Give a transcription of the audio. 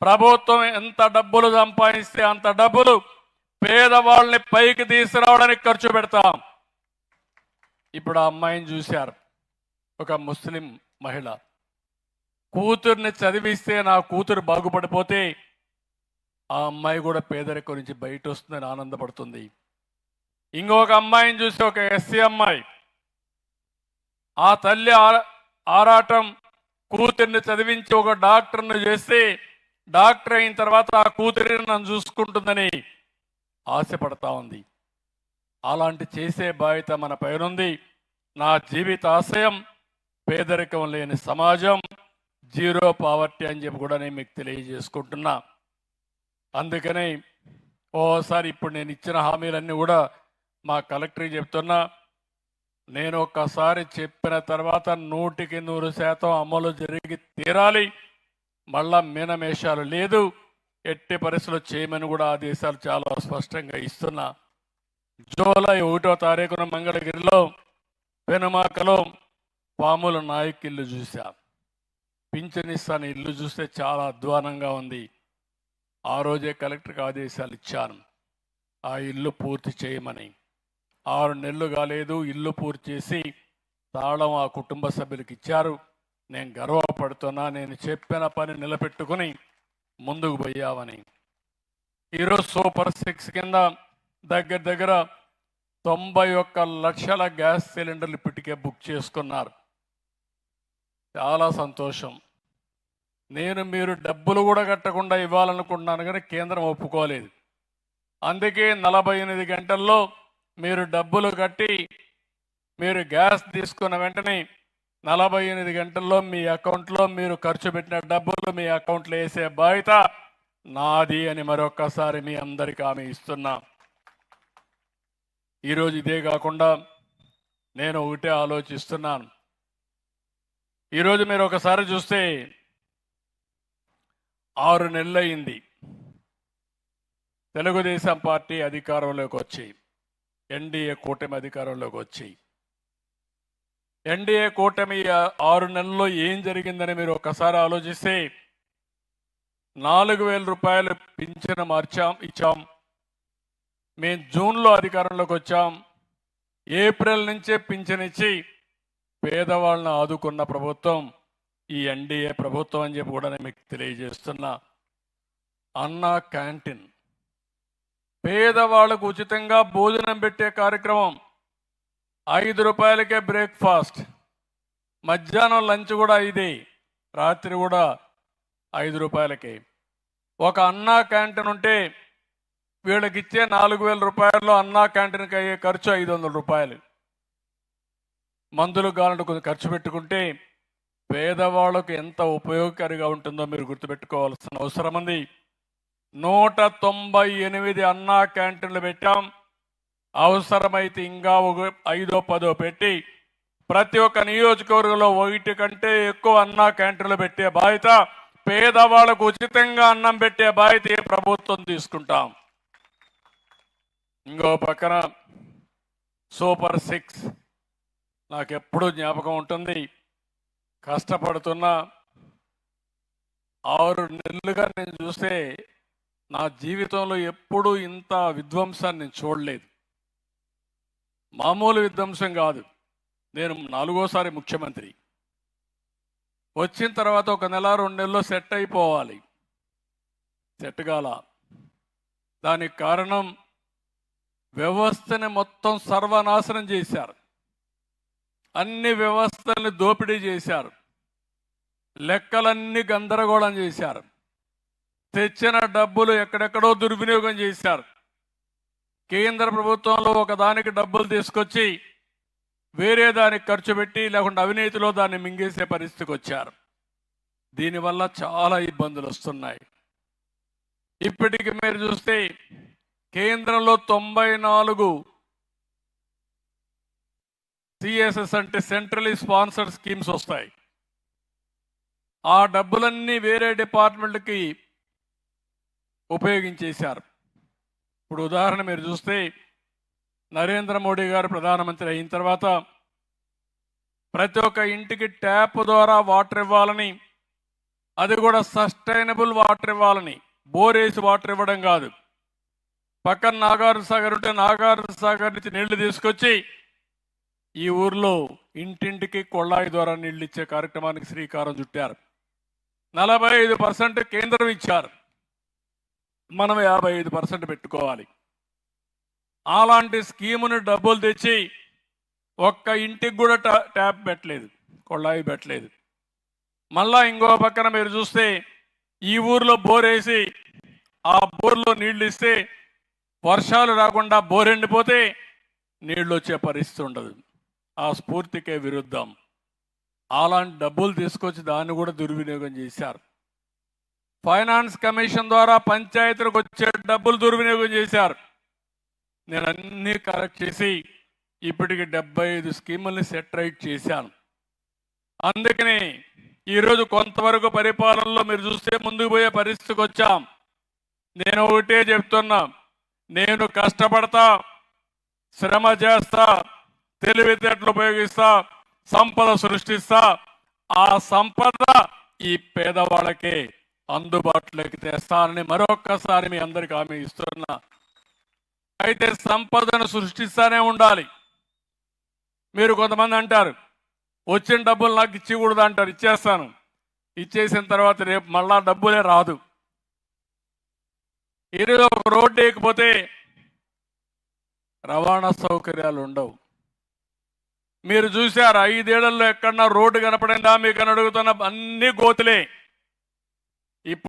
ప్రభుత్వం ఎంత డబ్బులు సంపాదిస్తే అంత డబ్బులు పేదవాళ్ళని పైకి తీసుకురావడానికి ఖర్చు పెడతాం. ఇప్పుడు ఆ అమ్మాయిని చూశారు, ఒక ముస్లిం మహిళ. కూతుర్ని చదివిస్తే నా కూతురు బాగుపడిపోతే ఆ అమ్మాయి కూడా పేదరికం నుంచి బయట వస్తుందని ఆనందపడుతుంది. ఇంకొక అమ్మాయిని చూసి, ఒక ఎస్సీ అమ్మాయి, ఆ తల్లి ఆరాటం కూతుర్ని చదివించి ఒక డాక్టర్ని చేస్తే డాక్టర్ అయిన తర్వాత ఆ కూతురిని నన్ను చూసుకుంటుందని ఆశపడతా ఉంది. అలాంటి చేసే బాధ్యత మన పైనుంది. నా జీవిత ఆశయం పేదరికం లేని సమాజం, జీరో పావర్టీ అని చెప్పి కూడా నేను మీకు తెలియజేసుకుంటున్నా. అందుకని ఓసారి ఇప్పుడు నేను ఇచ్చిన హామీలన్నీ కూడా మా కలెక్టర్కి చెప్తున్నా. నేను ఒక్కసారి చెప్పిన తర్వాత 100% అమలు జరిగి తీరాలి. మళ్ళా మీనమేషాలు లేదు. ఎట్టి పరిస్థితుల్లో చేయమని కూడా ఆదేశాలు చాలా స్పష్టంగా ఇస్తున్నా. జూలై 1వ తారీఖున మంగళగిరిలో పెనుమాకలో పాముల నాయక్ ఇల్లు చూశా. పింఛనిస్తాను ఇల్లు చూస్తే చాలా అధ్వానంగా ఉంది. ఆ రోజే కలెక్టర్కి ఆదేశాలు ఇచ్చాను, ఆ ఇల్లు పూర్తి చేయమని. 6 నెలలు కాలేదు, ఇల్లు పూర్తి చేసి తాళం ఆ కుటుంబ సభ్యులకు ఇచ్చారు. నేను గర్వపడుతున్నా, నేను చెప్పిన పని నిలబెట్టుకుని ముందుకు పోయామని. ఈరోజు సూపర్ 6 కింద దగ్గర దగ్గర 91 లక్షల గ్యాస్ సిలిండర్లు ఇప్పటికే బుక్ చేసుకున్నారు. చాలా సంతోషం. నేను మీరు డబ్బులు కూడా కట్టకుండా ఇవ్వాలనుకుంటున్నాను, కానీ కేంద్రం ఒప్పుకోలేదు. అందుకే 48 గంటల్లో మీరు డబ్బులు కట్టి మీరు గ్యాస్ తీసుకున్న వెంటనే 48 గంటల్లో మీ అకౌంట్లో మీరు ఖర్చు పెట్టిన డబ్బులు మీ అకౌంట్లో వేసే బాధ్యత నాది అని మరొక్కసారి మీ అందరికీ హామీ ఇస్తున్నా. ఈరోజు ఇదే కాకుండా నేను ఒకటే ఆలోచిస్తున్నాను. ఈరోజు మీరు ఒకసారి చూస్తే 6 నెలలు అయింది తెలుగుదేశం పార్టీ అధికారంలోకి వచ్చి, ఎన్డీఏ కూటమి అధికారంలోకి వచ్చి. ఎన్డీఏ కూటమి 6 నెలల్లో ఏం జరిగిందని మీరు ఒకసారి ఆలోచిస్తే 4,000 రూపాయలు పింఛను ఇచ్చాం. మేము జూన్లో అధికారంలోకి వచ్చాం. ఏప్రిల్ నుంచే పింఛన్ ఇచ్చి పేదవాళ్ళని ఆదుకున్న ప్రభుత్వం ఈ ఎన్డీఏ ప్రభుత్వం అని చెప్పి కూడా నేను మీకు తెలియజేస్తున్నా. అన్నా క్యాంటీన్, పేదవాళ్ళకు ఉచితంగా భోజనం పెట్టే కార్యక్రమం. 5 రూపాయలకే బ్రేక్ఫాస్ట్, మధ్యాహ్నం లంచ్ కూడా 5, రాత్రి కూడా 5 రూపాయలకే. ఒక అన్నా క్యాంటీన్ ఉంటే వీళ్ళకి ఇచ్చే 4,000 రూపాయల్లో అన్నా క్యాంటీన్కి అయ్యే ఖర్చు 500 రూపాయలు. మందులు కావాలంటే కొంచెం ఖర్చు పెట్టుకుంటే పేదవాళ్ళకు ఎంత ఉపయోగకారిగా ఉంటుందో మీరు గుర్తుపెట్టుకోవాల్సిన అవసరం ఉంది. 198 అన్నా క్యాంటీన్లు పెట్టాం. అవసరమైతే ఇంకా 5-10 పెట్టి ప్రతి ఒక్క నియోజకవర్గంలో 1 కంటే ఎక్కువ అన్నా క్యాంటీన్లు పెట్టే బాధ్యత, పేదవాళ్ళకు ఉచితంగా అన్నం పెట్టే బాధ్యత ఏ ప్రభుత్వం తీసుకుంటాం. ఇంకో పక్కన సూపర్ 6 నాకు ఎప్పుడూ జ్ఞాపకం ఉంటుంది. కష్టపడుతున్న 6 నెలలుగా నేను చూస్తే నా జీవితంలో ఎప్పుడూ ఇంత విధ్వంసాన్ని నేను చూడలేదు. మామూలు విధ్వంసం కాదు. నేను 4వసారి ముఖ్యమంత్రి వచ్చిన తర్వాత 1 నెల 2 నెలల్లో సెట్ అయిపోవాలి, సెట్ కాల. దానికి కారణం వ్యవస్థని మొత్తం సర్వనాశనం చేశారు. అన్ని వ్యవస్థల్ని దోపిడీ చేశారు. లెక్కలన్నీ గందరగోళం చేశారు. తెచ్చిన డబ్బులు ఎక్కడెక్కడో దుర్వినియోగం చేశారు. కేంద్ర ప్రభుత్వంలో ఒకదానికి డబ్బులు తీసుకొచ్చి వేరే దానికి ఖర్చు పెట్టి, లేకుంటే అవినీతిలో దాన్ని మింగేసే పరిస్థితికి వచ్చారు. దీనివల్ల చాలా ఇబ్బందులు వస్తున్నాయి. ఇప్పటికి మీరు చూస్తే కేంద్రంలో 94 సిఎస్ఎస్ అంటే సెంట్రలీ స్పాన్సర్డ్ స్కీమ్స్ వస్తాయి. ఆ డబ్బులన్నీ వేరే డిపార్ట్మెంట్కి ఉపయోగించేశారు. ఇప్పుడు ఉదాహరణ మీరు చూస్తే నరేంద్ర మోడీ గారు ప్రధానమంత్రి అయిన తర్వాత ప్రతి ఒక్క ఇంటికి ట్యాప్ ద్వారా వాటర్ ఇవ్వాలని అది కూడా సస్టైనబుల్ వాటర్ ఇవ్వాలని, బోరేసి వాటర్ ఇవ్వడం కాదు. పక్కన నాగార్జున సాగర్ ఉంటే నాగార్జున సాగర్ నుంచి నీళ్లు తీసుకొచ్చి ఈ ఊర్లో ఇంటింటికి కొళ్ళాయి ద్వారా నీళ్లు ఇచ్చే కార్యక్రమానికి శ్రీకారం చుట్టారు. 45% కేంద్రం ఇచ్చారు, మనం 55% పెట్టుకోవాలి. అలాంటి స్కీముని డబ్బులు తెచ్చి ఒక్క ఇంటికి కూడా ట్యాప్ పెట్టలేదు, కొళ్ళాయి పెట్టలేదు. మళ్ళా ఇంకో పక్కన మీరు చూస్తే ఈ ఊర్లో బోరేసి ఆ బోర్లో నీళ్లు ఇస్తే వర్షాలు రాకుండా బోర్ ఎండిపోతే నీళ్లు వచ్చే పరిస్థితి ఉండదు. ఆ స్ఫూర్తికే విరుద్ధం. అలాంటి డబ్బులు తీసుకొచ్చి దాన్ని కూడా దుర్వినియోగం చేశారు. ఫైనాన్స్ కమిషన్ ద్వారా పంచాయతీలకు వచ్చే డబ్బులు దుర్వినియోగం చేశారు. నేను అన్ని కరెక్ట్ చేసి ఇప్పటికి 75 స్కీముల్ని సెట్ రైట్ చేశాను. అందుకని ఈరోజు కొంతవరకు పరిపాలనలో మీరు చూస్తే ముందుకు పోయే పరిస్థితికి వచ్చాం. నేను ఒకటే చెప్తున్నా, నేను కష్టపడతా, శ్రమ చేస్తా, తెలివితేటలు ఉపయోగిస్తా, సంపద సృష్టిస్తా. ఆ సంపద ఈ పేదవాళ్ళకే అందుబాటులోకి తెస్తానని మరొక్కసారి మీ అందరికి హామీ ఇస్తున్నా. అయితే సంపదను సృష్టిస్తానే ఉండాలి. మీరు కొంతమంది అంటారు వచ్చిన డబ్బులు నాకు ఇచ్చకూడదు అంటారు. ఇచ్చేస్తాను. ఇచ్చేసిన తర్వాత రేపు మళ్ళా డబ్బులే రాదు. ఈరోజు ఒక రోడ్డు వేయకపోతే రవాణా సౌకర్యాలు ఉండవు. మీరు చూశారు 5 ఏళ్లలో ఎక్కడన్నా రోడ్డు కనపడిందా మీకు అని అడుగుతున్న, అన్ని గోతులే.